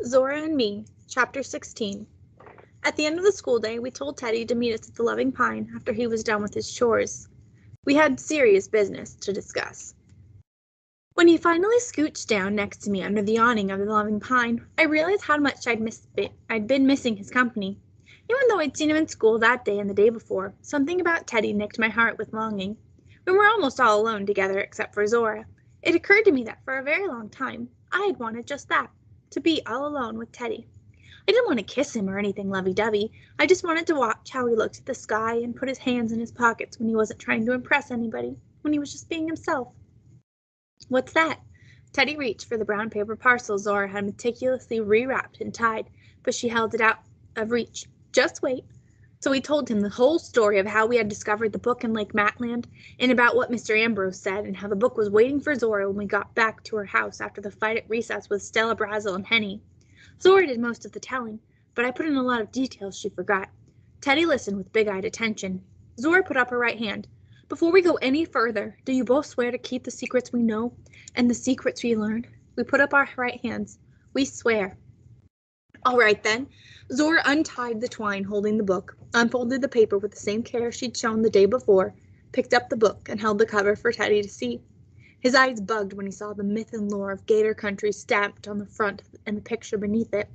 Zora and Me, Chapter 16. At the end of the school day, we told Teddy to meet us at the Loving Pine after he was done with his chores. We had serious business to discuss. When he finally scooched down next to me under the awning of the Loving Pine, I realized how much I'd been missing his company. Even though I'd seen him in school that day and the day before, something about Teddy nicked my heart with longing. We were almost all alone together except for Zora. It occurred to me that for a very long time, I had wanted just that, to be all alone with Teddy. I didn't want to kiss him or anything lovey-dovey. I just wanted to watch how he looked at the sky and put his hands in his pockets when he wasn't trying to impress anybody, when he was just being himself. What's that? Teddy reached for the brown paper parcel Zora had meticulously rewrapped and tied, but she held it out of reach. Just wait. So we told him the whole story of how we had discovered the book in Lake Matland, and about what Mr. Ambrose said, and how the book was waiting for Zora when we got back to her house after the fight at recess with Stella Brazel and Henny. Zora did most of the telling, but I put in a lot of details she forgot. Teddy listened with big-eyed attention. Zora put up her right hand. Before we go any further, do you both swear to keep the secrets we know and the secrets we learned? We put up our right hands. We swear. All right, then. Zora untied the twine holding the book, unfolded the paper with the same care she'd shown the day before, picked up the book, and held the cover for Teddy to see. His eyes bugged when he saw the myth and lore of Gator Country stamped on the front and the picture beneath it,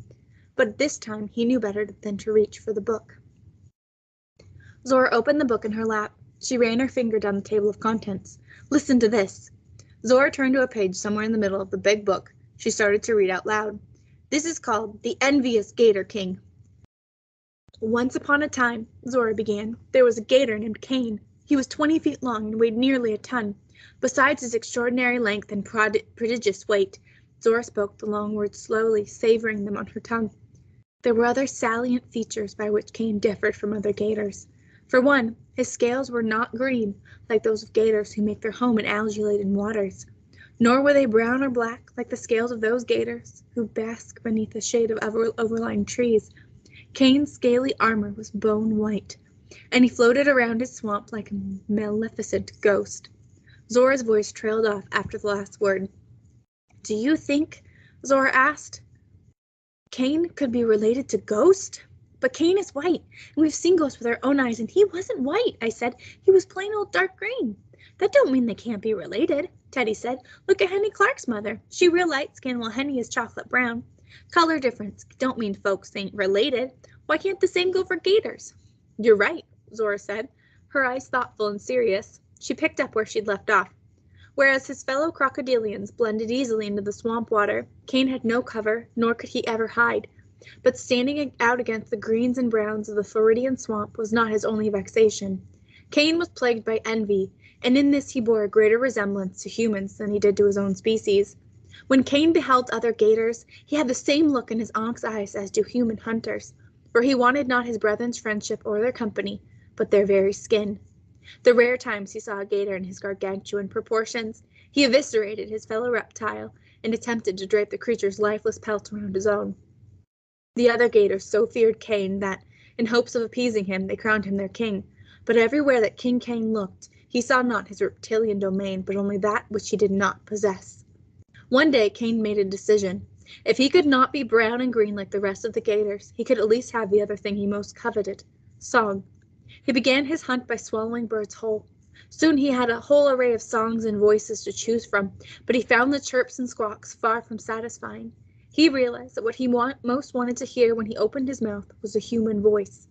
but this time he knew better than to reach for the book. Zora opened the book in her lap. She ran her finger down the table of contents. Listen to this. Zora turned to a page somewhere in the middle of the big book. She started to read out loud. This is called The Envious Gator King. Once upon a time, Zora began, there was a gator named Cain. He was 20 feet long and weighed nearly a ton. Besides his extraordinary length and prodigious weight, Zora spoke the long words slowly, savoring them on her tongue. There were other salient features by which Cain differed from other gators. For one, his scales were not green, like those of gators who make their home in algae-laden waters, nor were they brown or black, like the scales of those gators who bask beneath the shade of overlying trees. Cain's scaly armor was bone white, and he floated around his swamp like a maleficent ghost. Zora's voice trailed off after the last word. Do you think, Zora asked, Cain could be related to Ghost? But Cain is white, and we've seen Ghost with our own eyes, and he wasn't white, I said. He was plain old dark green. That don't mean they can't be related, Teddy said. Look at Henny Clark's mother. She real light skin while Henny is chocolate brown. Color difference don't mean folks ain't related. Why can't the same go for gators? You're right, Zora said, her eyes thoughtful and serious. She picked up where she'd left off. Whereas his fellow crocodilians blended easily into the swamp water, Cain had no cover, nor could he ever hide. But standing out against the greens and browns of the Floridian swamp was not his only vexation. Cain was plagued by envy, and in this he bore a greater resemblance to humans than he did to his own species. When Cain beheld other gators, he had the same look in his onyx eyes as do human hunters, for he wanted not his brethren's friendship or their company, but their very skin. The rare times he saw a gator in his gargantuan proportions, he eviscerated his fellow reptile and attempted to drape the creature's lifeless pelt around his own. The other gators so feared Cain that, in hopes of appeasing him, they crowned him their king. But everywhere that King Cain looked, he saw not his reptilian domain, but only that which he did not possess. One day Cain made a decision. If he could not be brown and green like the rest of the gators, he could at least have the other thing he most coveted, song. He began his hunt by swallowing birds whole. Soon he had a whole array of songs and voices to choose from, but he found the chirps and squawks far from satisfying. He realized that what he most wanted to hear when he opened his mouth was a human voice.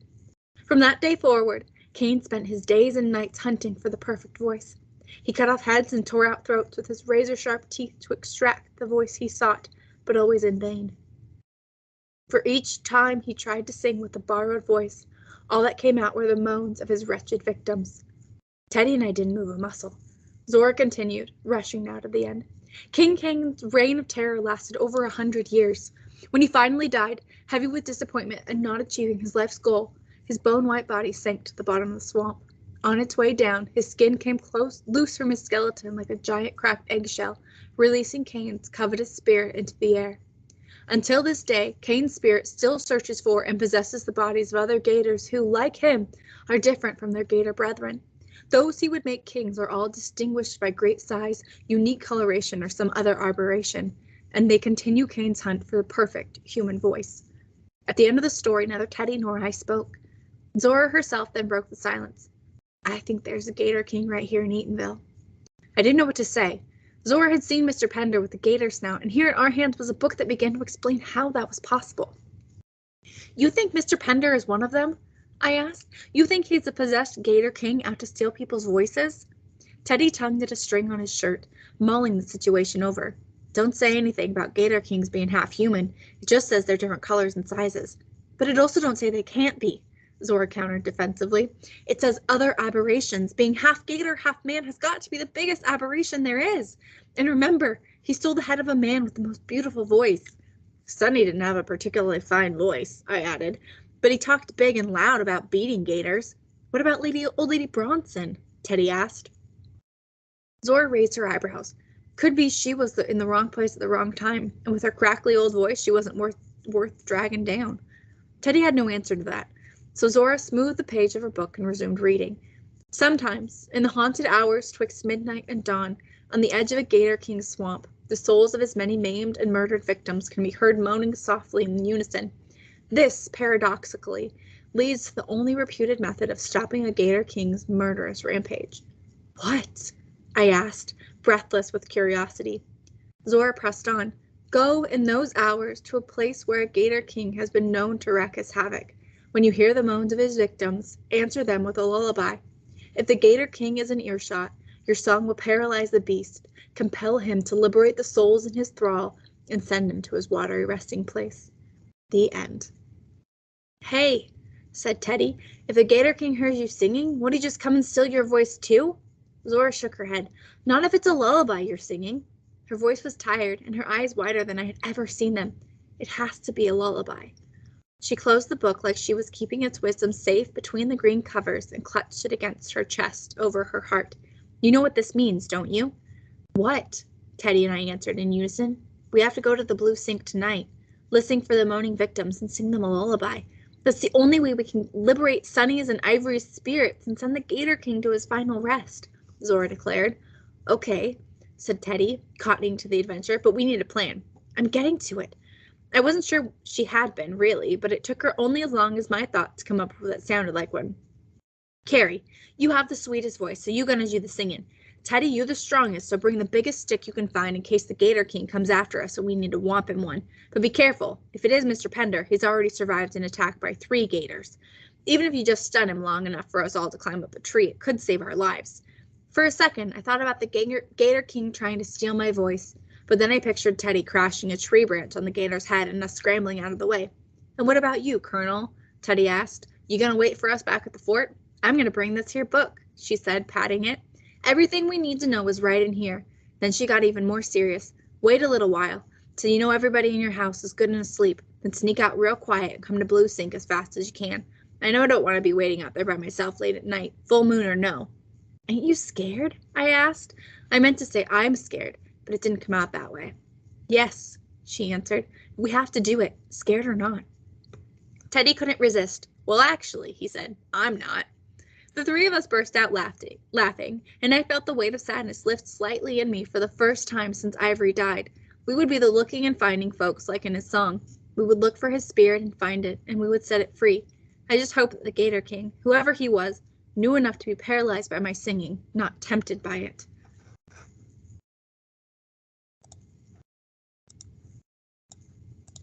From that day forward, Cain spent his days and nights hunting for the perfect voice. He cut off heads and tore out throats with his razor-sharp teeth to extract the voice he sought, but always in vain. For each time he tried to sing with a borrowed voice, all that came out were the moans of his wretched victims. Teddy and I didn't move a muscle. Zora continued, rushing now to the end. King Cain's reign of terror lasted over 100 years. When he finally died, heavy with disappointment and not achieving his life's goal, his bone-white body sank to the bottom of the swamp. On its way down, his skin came loose from his skeleton like a giant cracked eggshell, releasing Cain's covetous spirit into the air. Until this day, Cain's spirit still searches for and possesses the bodies of other gators who, like him, are different from their gator brethren. Those he would make kings are all distinguished by great size, unique coloration, or some other aberration. and they continue Kane's hunt for the perfect human voice. At the end of the story, neither Teddy nor I spoke. Zora herself then broke the silence. I think there's a Gator King right here in Eatonville. I didn't know what to say. Zora had seen Mr. Pender with the gator snout, and here in our hands was a book that began to explain how that was possible. You think Mr. Pender is one of them? I asked. You think he's a possessed Gator King out to steal people's voices? Teddy tugged at a string on his shirt, mulling the situation over. Don't say anything about Gator Kings being half human. It just says they're different colors and sizes. But it also don't say they can't be, Zora countered defensively. It says other aberrations. Being half gator, half man has got to be the biggest aberration there is. And remember, he stole the head of a man with the most beautiful voice. Sonny didn't have a particularly fine voice, I added, but he talked big and loud about beating gators. What about old Lady Bronson? Teddy asked. Zora raised her eyebrows. Could be she was in the wrong place at the wrong time, and with her crackly old voice, she wasn't worth dragging down. Teddy had no answer to that, so Zora smoothed the page of her book and resumed reading. Sometimes, in the haunted hours twixt midnight and dawn, on the edge of a Gator King's swamp, the souls of his many maimed and murdered victims can be heard moaning softly in unison. This, paradoxically, leads to the only reputed method of stopping a Gator King's murderous rampage. What? I asked, breathless with curiosity. Zora pressed on. Go in those hours to a place where a Gator King has been known to wreak his havoc. When you hear the moans of his victims, answer them with a lullaby. If the Gator King is in earshot, your song will paralyze the beast, compel him to liberate the souls in his thrall, and send him to his watery resting place. The end. Hey, said Teddy, if the Gator King hears you singing, would he just come and steal your voice too? Zora shook her head. Not if it's a lullaby you're singing. Her voice was tired, and her eyes wider than I had ever seen them. It has to be a lullaby. She closed the book like she was keeping its wisdom safe between the green covers and clutched it against her chest over her heart. You know what this means, don't you? What? Teddy and I answered in unison. We have to go to the Blue Sink tonight, listen for the moaning victims and sing them a lullaby. That's the only way we can liberate Sonny's and Ivory's spirits and send the Gator King to his final rest, Zora declared. Okay, said Teddy, cottoning to the adventure, but we need a plan. I'm getting to it. I wasn't sure she had been, really, but it took her only as long as my thought to come up with what sounded like one. Carrie, you have the sweetest voice, so you're gonna do the singing. Teddy, you're the strongest, so bring the biggest stick you can find in case the Gator King comes after us and we need to whomp him one. But be careful. If it is Mr. Pender, he's already survived an attack by 3 gators. Even if you just stun him long enough for us all to climb up a tree, it could save our lives. For a second, I thought about the Gator King trying to steal my voice, but then I pictured Teddy crashing a tree branch on the gator's head and us scrambling out of the way. And what about you, Colonel? Teddy asked. You gonna wait for us back at the fort? I'm gonna bring this here book, she said, patting it. Everything we need to know is right in here. Then she got even more serious. Wait a little while, till you know everybody in your house is good and asleep, then sneak out real quiet and come to Blue Sink as fast as you can. I know I don't want to be waiting out there by myself late at night, full moon or no. Ain't you scared? I asked. I meant to say I'm scared, but it didn't come out that way. Yes, she answered. We have to do it, scared or not. Teddy couldn't resist. Well, actually, he said, I'm not. The 3 of us burst out laughing, and I felt the weight of sadness lift slightly in me for the first time since Ivory died. We would be the looking and finding folks like in his song. We would look for his spirit and find it, and we would set it free. I just hoped that the Gator King, whoever he was, knew enough to be paralyzed by my singing, not tempted by it.